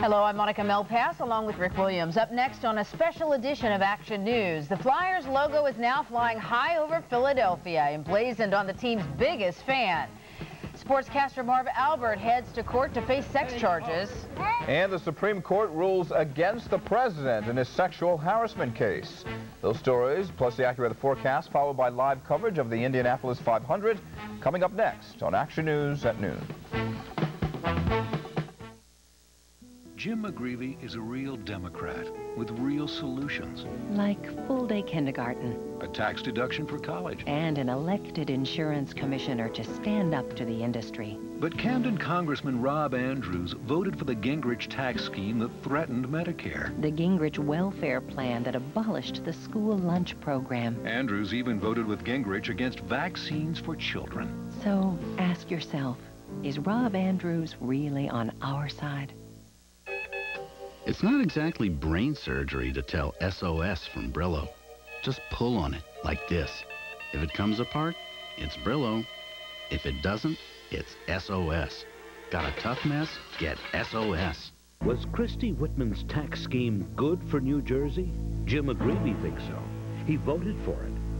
Hello, I'm Monica Melpass along with Rick Williams. Up next on a special edition of Action News, the Flyers logo is now flying high over Philadelphia, emblazoned on the team's biggest fan. Sportscaster Marv Albert heads to court to face sex charges. And the Supreme Court rules against the president in his sexual harassment case. Those stories, plus the accurate forecast, followed by live coverage of the Indianapolis 500, coming up next on Action News at noon. Jim McGreevy is a real Democrat with real solutions. Like full-day kindergarten. A tax deduction for college. And an elected insurance commissioner to stand up to the industry. But Camden Congressman Rob Andrews voted for the Gingrich tax scheme that threatened Medicare. The Gingrich welfare plan that abolished the school lunch program. Andrews even voted with Gingrich against vaccines for children. So ask yourself, is Rob Andrews really on our side? It's not exactly brain surgery to tell SOS from Brillo. Just pull on it, like this. If it comes apart, it's Brillo. If it doesn't, it's SOS. Got a tough mess? Get SOS. Was Christy Whitman's tax scheme good for New Jersey? Jim McGreevy thinks so. He voted for it.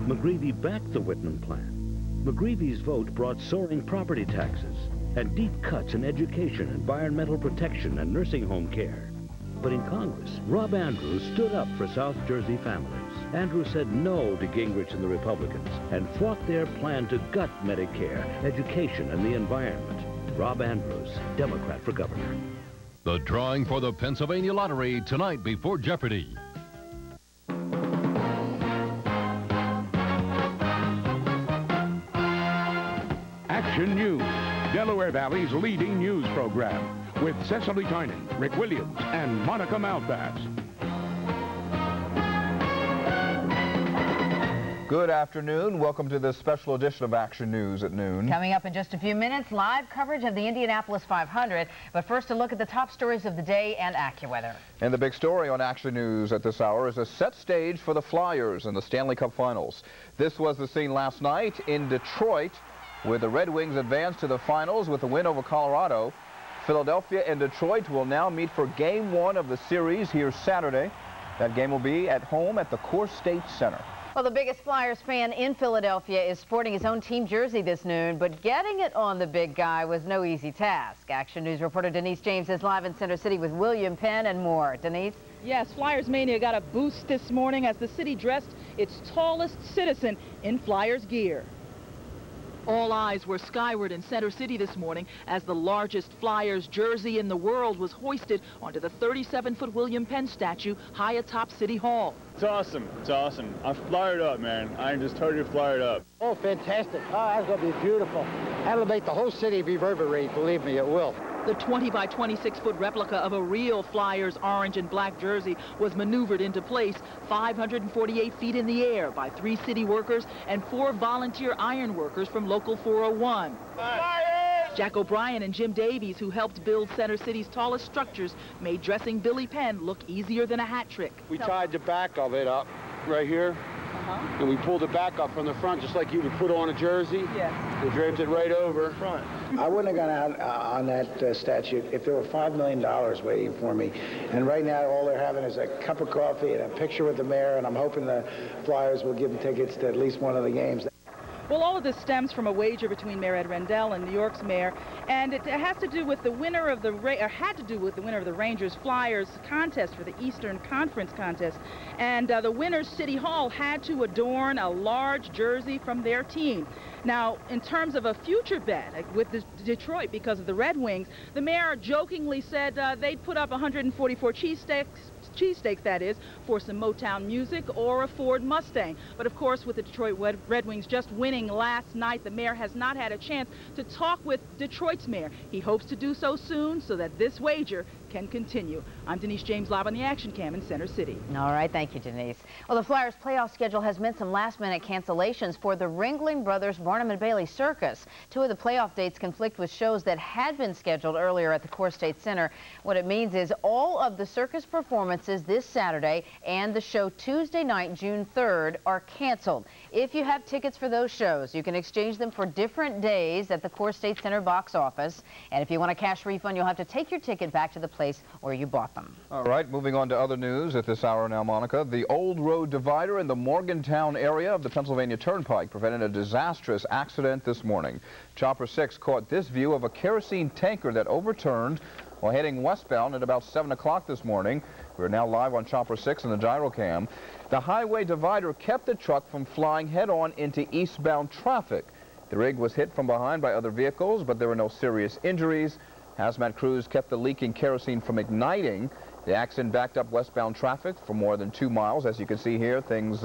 McGreevy backed the Whitman plan. McGreevy's vote brought soaring property taxes and deep cuts in education, environmental protection, and nursing home care. But in Congress, Rob Andrews stood up for South Jersey families. Andrews said no to Gingrich and the Republicans and fought their plan to gut Medicare, education, and the environment. Rob Andrews, Democrat for governor. The drawing for the Pennsylvania Lottery tonight before Jeopardy! Action News, Delaware Valley's leading news program, with Cecily Tynan, Rick Williams, and Monica Malpass. Good afternoon. Welcome to this special edition of Action News at noon. Coming up in just a few minutes, live coverage of the Indianapolis 500. But first, a look at the top stories of the day and AccuWeather. And the big story on Action News at this hour is a set stage for the Flyers in the Stanley Cup Finals. This was the scene last night in Detroit, where the Red Wings advanced to the finals with a win over Colorado. Philadelphia and Detroit will now meet for Game 1 of the series here Saturday. That game will be at home at the Core State Center. Well, the biggest Flyers fan in Philadelphia is sporting his own team jersey this noon, but getting it on the big guy was no easy task. Action News reporter Denise James is live in Center City with William Penn and more. Denise? Yes, Flyers Mania got a boost this morning as the city dressed its tallest citizen in Flyers gear. All eyes were skyward in Center City this morning as the largest Flyers jersey in the world was hoisted onto the 37-foot William Penn statue high atop City Hall. It's awesome. It's awesome. I'm fired up, man. I'm just totally fired up. Oh, fantastic. Oh, that's going to be beautiful. That'll make the whole city reverberate. Believe me, it will. The 20 by 26-foot replica of a real Flyers orange and black jersey was maneuvered into place 548 feet in the air by 3 city workers and 4 volunteer iron workers from Local 401. Flyers! Jack O'Brien and Jim Davies, who helped build Center City's tallest structures, made dressing Billy Penn look easier than a hat trick. We tied the back of it up right here. And we pulled it back up from the front, just like you would put on a jersey. Yes. We draped it right over. Front. I wouldn't have gone out on that statue if there were $5 million waiting for me. And right now, all they're having is a cup of coffee and a picture with the mayor, and I'm hoping the Flyers will give them tickets to at least one of the games. Well, all of this stems from a wager between Mayor Ed Rendell and New York's mayor, and it has to do with the winner of the Rangers-Flyers contest for the Eastern Conference contest. And the winner's City Hall had to adorn a large jersey from their team. Now, in terms of a future bet with Detroit because of the Red Wings, the mayor jokingly said they'd put up 144 cheesesteaks, that is, for some Motown music or a Ford Mustang. But of course, with the Detroit Red Wings just winning last night, the mayor has not had a chance to talk with Detroit's mayor. He hopes to do so soon so that this wager can continue. I'm Denise James, live on the Action Cam in Center City. All right, thank you, Denise. Well, the Flyers playoff schedule has meant some last-minute cancellations for the Ringling Brothers Barnum and Bailey Circus. 2 of the playoff dates conflict with shows that had been scheduled earlier at the Core State Center. What it means is all of the circus performances this Saturday and the show Tuesday night, June 3rd, are canceled. If you have tickets for those shows, you can exchange them for different days at the Core State Center box office. And if you want a cash refund, you'll have to take your ticket back to the place where you bought them. All right, moving on to other news at this hour now, Monica. The old road divider in the Morgantown area of the Pennsylvania Turnpike prevented a disastrous accident this morning. Chopper 6 caught this view of a kerosene tanker that overturned while heading westbound at about 7 o'clock this morning. We're now live on Chopper 6 and the gyrocam. The highway divider kept the truck from flying head-on into eastbound traffic. The rig was hit from behind by other vehicles, but there were no serious injuries. Hazmat crews kept the leaking kerosene from igniting. The accident backed up westbound traffic for more than 2 miles. As you can see here, things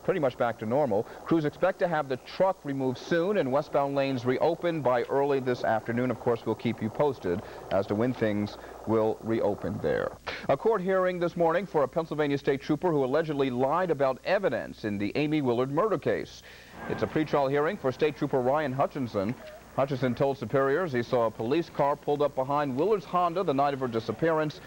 pretty much back to normal. Crews expect to have the truck removed soon and westbound lanes reopened by early this afternoon. Of course, we'll keep you posted as to when things will reopen there. A court hearing this morning for a Pennsylvania state trooper who allegedly lied about evidence in the Amy Willard murder case. It's a pretrial hearing for State Trooper Ryan Hutchinson. Hutchinson told superiors he saw a police car pulled up behind Willard's Honda the night of her disappearance,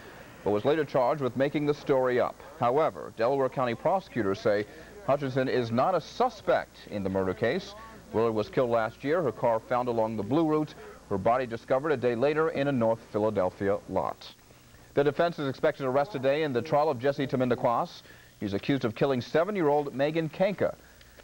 but was later charged with making the story up. However, Delaware County prosecutors say Hutchinson is not a suspect in the murder case. Willard was killed last year, her car found along the Blue Route, her body discovered a day later in a North Philadelphia lot. The defense is expected to arrest today in the trial of Jesse Temindakwas. He's accused of killing 7-year-old Megan Kenka.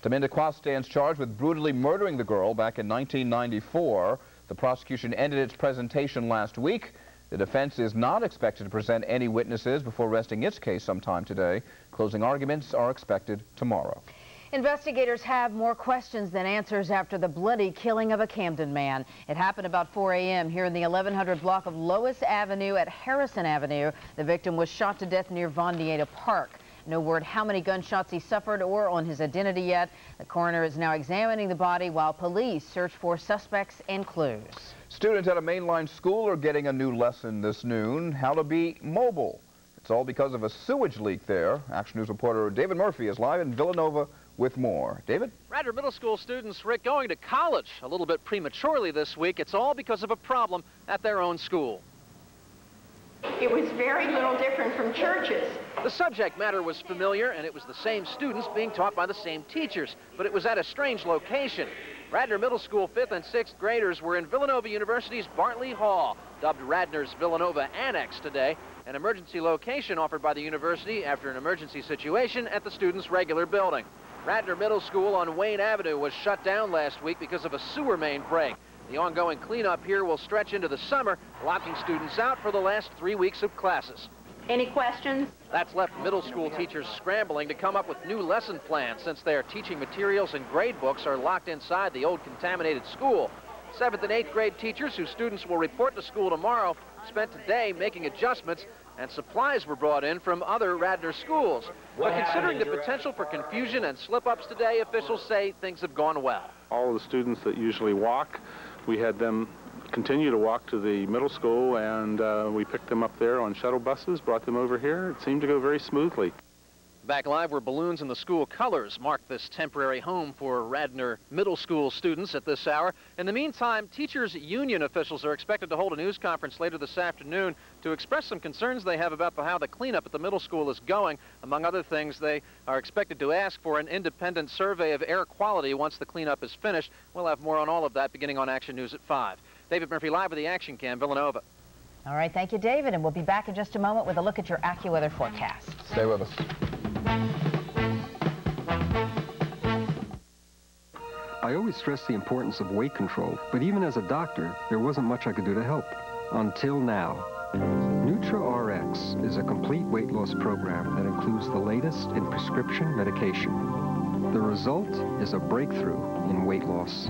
Temindakwas stands charged with brutally murdering the girl back in 1994. The prosecution ended its presentation last week. The defense is not expected to present any witnesses before resting its case sometime today. Closing arguments are expected tomorrow. Investigators have more questions than answers after the bloody killing of a Camden man. It happened about 4 a.m. here in the 1100 block of Lois Avenue at Harrison Avenue. The victim was shot to death near Von Dieta Park. No word how many gunshots he suffered or on his identity yet. The coroner is now examining the body while police search for suspects and clues. Students at a mainline school are getting a new lesson this noon, how to be mobile. It's all because of a sewage leak there. Action News reporter David Murphy is live in Villanova with more. David? Radnor Middle School students, Rick, going to college a little bit prematurely this week. It's all because of a problem at their own school. It was very little different from churches. The subject matter was familiar, and it was the same students being taught by the same teachers, but it was at a strange location. Radnor Middle School 5th and 6th graders were in Villanova University's Bartley Hall, dubbed Radnor's Villanova Annex today, an emergency location offered by the university after an emergency situation at the students' regular building. Radnor Middle School on Wayne Avenue was shut down last week because of a sewer main break. The ongoing cleanup here will stretch into the summer, locking students out for the last 3 weeks of classes. Any questions? That's left middle school teachers scrambling to come up with new lesson plans since their teaching materials and grade books are locked inside the old contaminated school. 7th and 8th grade teachers whose students will report to school tomorrow spent today making adjustments, and supplies were brought in from other Radnor schools. But considering the potential for confusion and slip-ups today, officials say things have gone well. All of the students that usually walk, we had them continue to walk to the middle school, and we picked them up there on shuttle buses, brought them over here. It seemed to go very smoothly. Back live where balloons and the school colors mark this temporary home for Radnor Middle School students at this hour. In the meantime, teachers' union officials are expected to hold a news conference later this afternoon to express some concerns they have about how the cleanup at the middle school is going. Among other things, they are expected to ask for an independent survey of air quality once the cleanup is finished. We'll have more on all of that beginning on Action News at 5. David Murphy live with the Action Cam, Villanova. All right, thank you, David, and we'll be back in just a moment with a look at your AccuWeather forecast. Stay with us. I always stress the importance of weight control, but even as a doctor, there wasn't much I could do to help. Until now. NutraRx is a complete weight loss program that includes the latest in prescription medication. The result is a breakthrough in weight loss.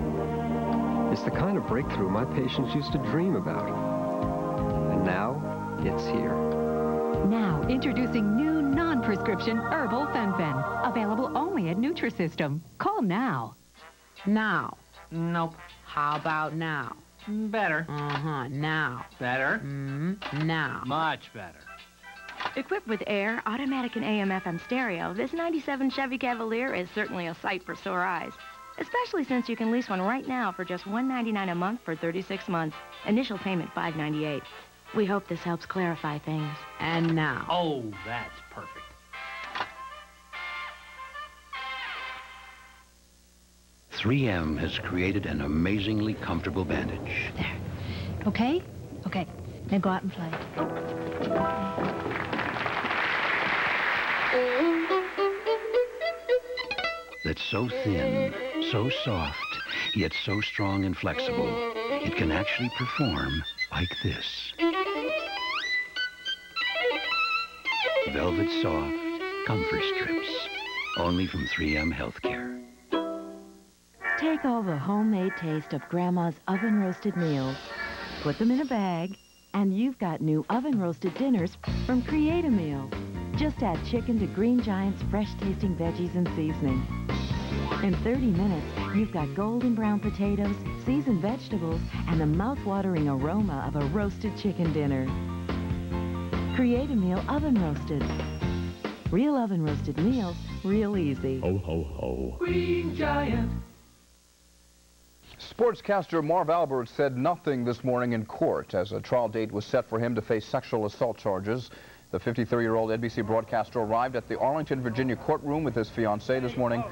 It's the kind of breakthrough my patients used to dream about. And now, it's here. Now, introducing new non-prescription herbal fen-phen. Available only at Nutrisystem. Call now. Now. Nope. How about now? Better. Now. Better. Now. Much better. Equipped with air, automatic and AM/FM stereo, this 97 Chevy Cavalier is certainly a sight for sore eyes. Especially since you can lease one right now for just $199 a month for 36 months. Initial payment $598. We hope this helps clarify things. And now. Oh, that's perfect. .3M has created an amazingly comfortable bandage. There. Okay? Okay. Now go out and play. That's so thin, so soft, yet so strong and flexible, it can actually perform like this. Velvet Soft Comfort Strips, only from 3M Healthcare. Take all the homemade taste of Grandma's oven-roasted meals, put them in a bag, and you've got new oven-roasted dinners from Create-A-Meal. Just add chicken to Green Giant's fresh-tasting veggies and seasoning. In 30 minutes, you've got golden brown potatoes, seasoned vegetables, and the mouth-watering aroma of a roasted chicken dinner. Create-A-Meal oven-roasted. Real oven-roasted meals, real easy. Ho, ho, ho. Green Giant. Sportscaster Marv Albert said nothing this morning in court as a trial date was set for him to face sexual assault charges. The 53-year-old NBC broadcaster arrived at the Arlington, Virginia courtroom with his fiancée this morning.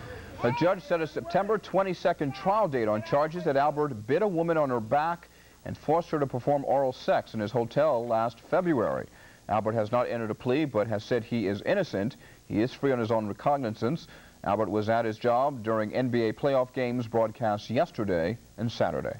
The judge set a September 22nd trial date on charges that Albert bit a woman on her back and forced her to perform oral sex in his hotel last February. Albert has not entered a plea but has said he is innocent. He is free on his own recognizance. Albert was at his job during NBA playoff games broadcast yesterday and Saturday.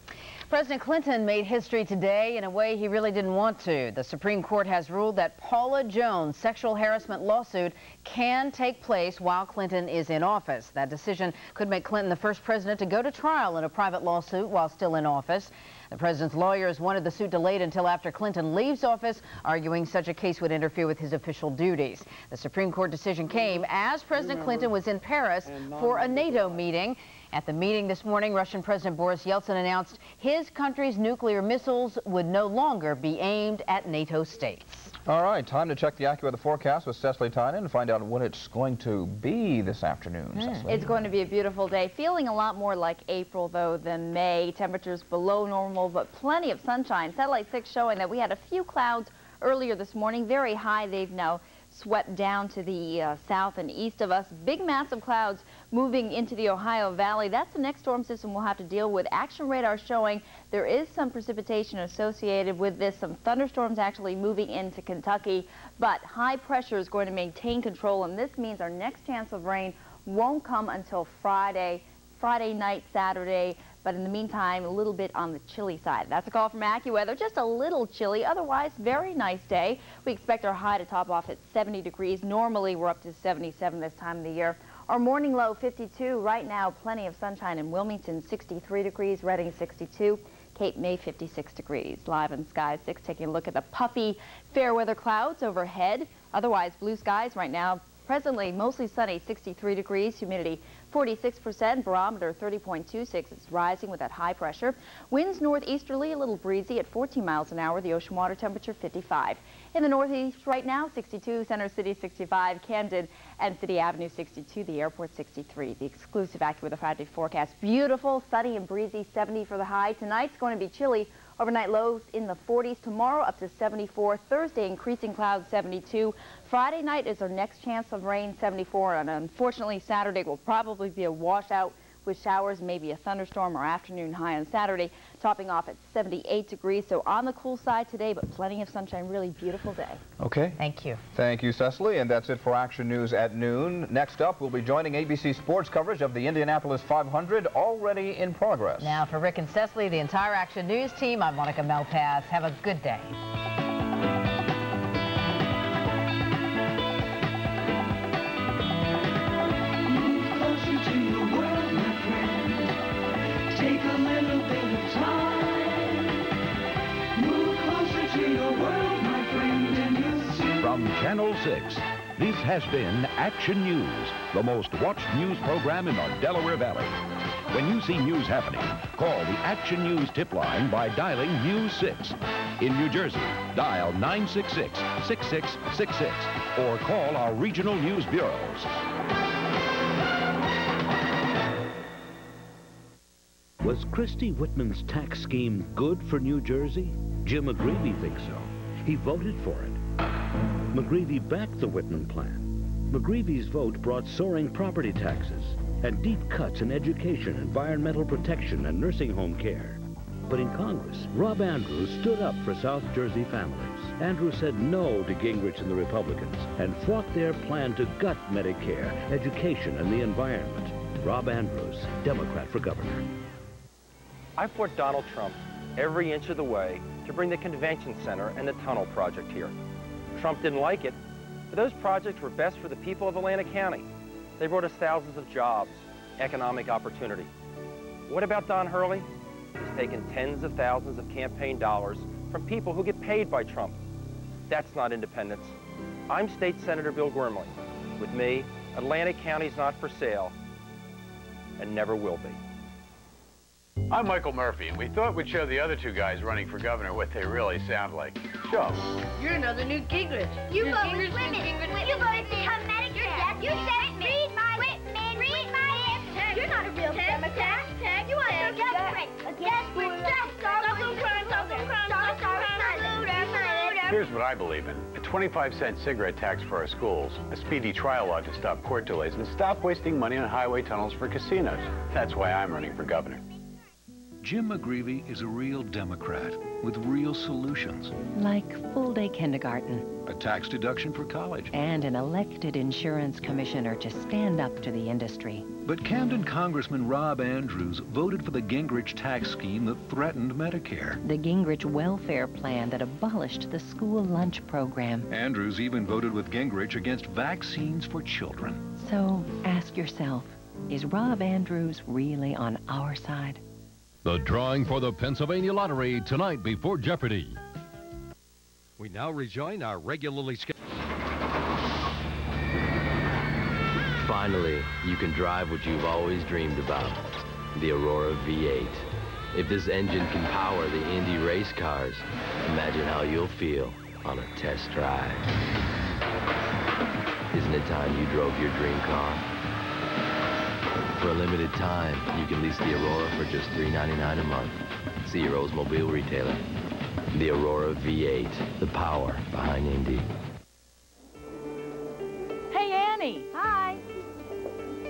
President Clinton made history today in a way he really didn't want to. The Supreme Court has ruled that Paula Jones' sexual harassment lawsuit can take place while Clinton is in office. That decision could make Clinton the first president to go to trial in a private lawsuit while still in office. The president's lawyers wanted the suit delayed until after Clinton leaves office, arguing such a case would interfere with his official duties. The Supreme Court decision came as President Clinton was in Paris for a NATO meeting. At the meeting this morning, Russian President Boris Yeltsin announced his country's nuclear missiles would no longer be aimed at NATO states. All right, time to check the AccuWeather forecast with Cecily Tynan and find out what it's going to be this afternoon. Cecily. It's going to be a beautiful day. Feeling a lot more like April, though, than May. Temperatures below normal, but plenty of sunshine. Satellite 6 showing that we had a few clouds earlier this morning. Very high. They've now swept down to the south and east of us. Big massive clouds moving into the Ohio Valley. That's the next storm system we'll have to deal with. Action radar showing there is some precipitation associated with this. Some thunderstorms actually moving into Kentucky, but high pressure is going to maintain control, and this means our next chance of rain won't come until Friday night, Saturday. But in the meantime, a little bit on the chilly side. That's a call from AccuWeather. Just a little chilly. Otherwise, very nice day. We expect our high to top off at 70 degrees. Normally, we're up to 77 this time of the year. Our morning low, 52. Right now, plenty of sunshine in Wilmington, 63 degrees. Reading, 62. Cape May, 56 degrees. Live in Sky 6, taking a look at the puffy fair weather clouds overhead. Otherwise, blue skies right now. Presently, mostly sunny, 63 degrees, humidity 46%, barometer 30.26. It's rising with that high pressure. Winds northeasterly, a little breezy at 14 miles an hour. The ocean water temperature 55. In the northeast right now, 62, Center City 65, Camden and City Avenue 62, the airport 63. The exclusive AccuWeather 5-day forecast. Beautiful, sunny and breezy, 70 for the high. Tonight's going to be chilly. Overnight lows in the 40s. Tomorrow up to 74. Thursday increasing clouds 72. Friday night is our next chance of rain 74. And unfortunately Saturday will probably be a washout with showers, maybe a thunderstorm or afternoon high on Saturday, topping off at 78 degrees. So on the cool side today, but plenty of sunshine. Really beautiful day. Okay. Thank you. Thank you, Cecily. And that's it for Action News at noon. Next up, we'll be joining ABC Sports coverage of the Indianapolis 500, already in progress. Now for Rick and Cecily, the entire Action News team, I'm Monica Melpass. Have a good day. Take a little bit of time. Move closer to your world, my friend, and you'll see. From Channel 6, this has been Action News, the most watched news program in the Delaware Valley. When you see news happening, call the Action News tip line by dialing News 6. In New Jersey, dial 966-6666 or call our regional news bureaus. Was Christy Whitman's tax scheme good for New Jersey? Jim McGreevey thinks so. He voted for it. McGreevey backed the Whitman plan. McGreevey's vote brought soaring property taxes and deep cuts in education, environmental protection, and nursing home care. But in Congress, Rob Andrews stood up for South Jersey families. Andrews said no to Gingrich and the Republicans and fought their plan to gut Medicare, education, and the environment. Rob Andrews, Democrat for governor. I fought Donald Trump every inch of the way to bring the convention center and the tunnel project here. Trump didn't like it, but those projects were best for the people of Atlantic County. They brought us thousands of jobs, economic opportunity. What about Don Hurley? He's taken tens of thousands of campaign dollars from people who get paid by Trump. That's not independence. I'm State Senator Bill Gormley. With me, Atlantic County's not for sale and never will be. I'm Michael Murphy, and we thought we'd show the other two guys running for governor what they really sound like. Show. You're another Newt Gingrich. You vote with women. You voted to become Medicare. You said read my Whitman. Read my lips. You're not a real Democrat. You are a desperate. Here's what I believe in. A 25-cent cigarette tax for our schools, a speedy trial law to stop court delays, and stop wasting money on highway tunnels for casinos. That's why I'm running for governor. Jim McGreevy is a real Democrat with real solutions. Like full-day kindergarten. A tax deduction for college. And an elected insurance commissioner to stand up to the industry. But Camden Congressman Rob Andrews voted for the Gingrich tax scheme that threatened Medicare. The Gingrich welfare plan that abolished the school lunch program. Andrews even voted with Gingrich against vaccines for children. So ask yourself, is Rob Andrews really on our side? The drawing for the Pennsylvania Lottery tonight before Jeopardy. We now rejoin our regularly scheduled... Finally, you can drive what you've always dreamed about, the Aurora V8. If this engine can power the Indy race cars, imagine how you'll feel on a test drive. Isn't it time you drove your dream car? For a limited time, you can lease the Aurora for just $3.99 a month. See your Oldsmobile retailer. The Aurora V8, the power behind Indy. Hey, Annie. Hi.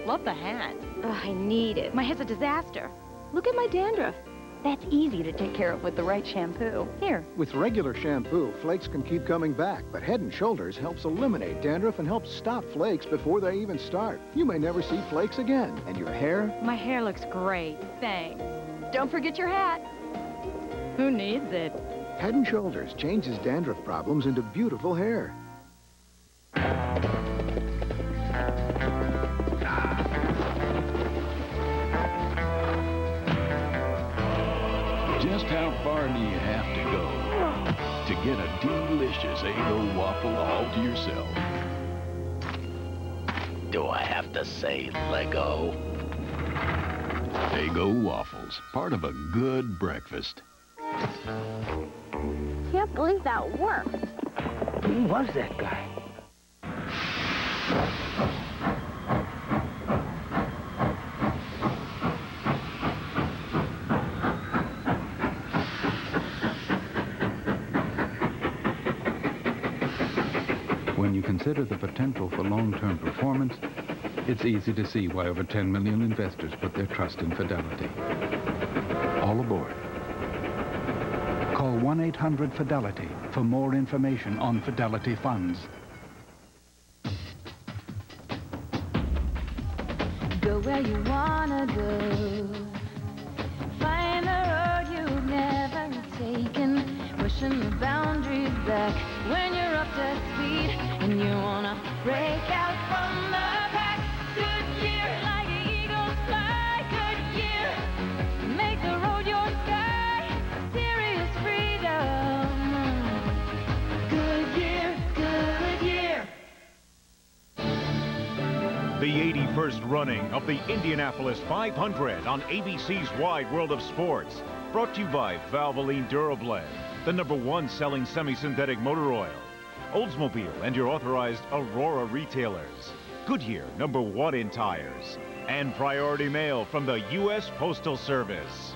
Love the hat. Oh, I need it. My hair's a disaster. Look at my dandruff. That's easy to take care of with the right shampoo. Here. With regular shampoo, flakes can keep coming back, but Head & Shoulders helps eliminate dandruff and helps stop flakes before they even start. You may never see flakes again. And your hair? My hair looks great. Thanks. Don't forget your hat. Who needs it? Head & Shoulders changes dandruff problems into beautiful hair. Just how far do you have to go to get a delicious Eggo waffle all to yourself? Do I have to say Lego? Eggo waffles, part of a good breakfast. Can't believe that worked. Who was that guy? When you consider the potential for long-term performance, it's easy to see why over 10 million investors put their trust in Fidelity. All aboard. Call 1-800-FIDELITY for more information on Fidelity funds. Go where you wanna go. Find the road you've never taken. Pushing the boundaries back when you're up to speed and you wanna break out from the pack. Good year, like an eagle's fly. Good year, make the road your sky. Serious freedom. Good year, good year. The 81st running of the Indianapolis 500 on ABC's Wide World of Sports. Brought to you by Valvoline Durablend, the #1 selling semi-synthetic motor oil. Oldsmobile and your authorized Aurora retailers. Goodyear, #1 in tires. And priority mail from the U.S. Postal Service.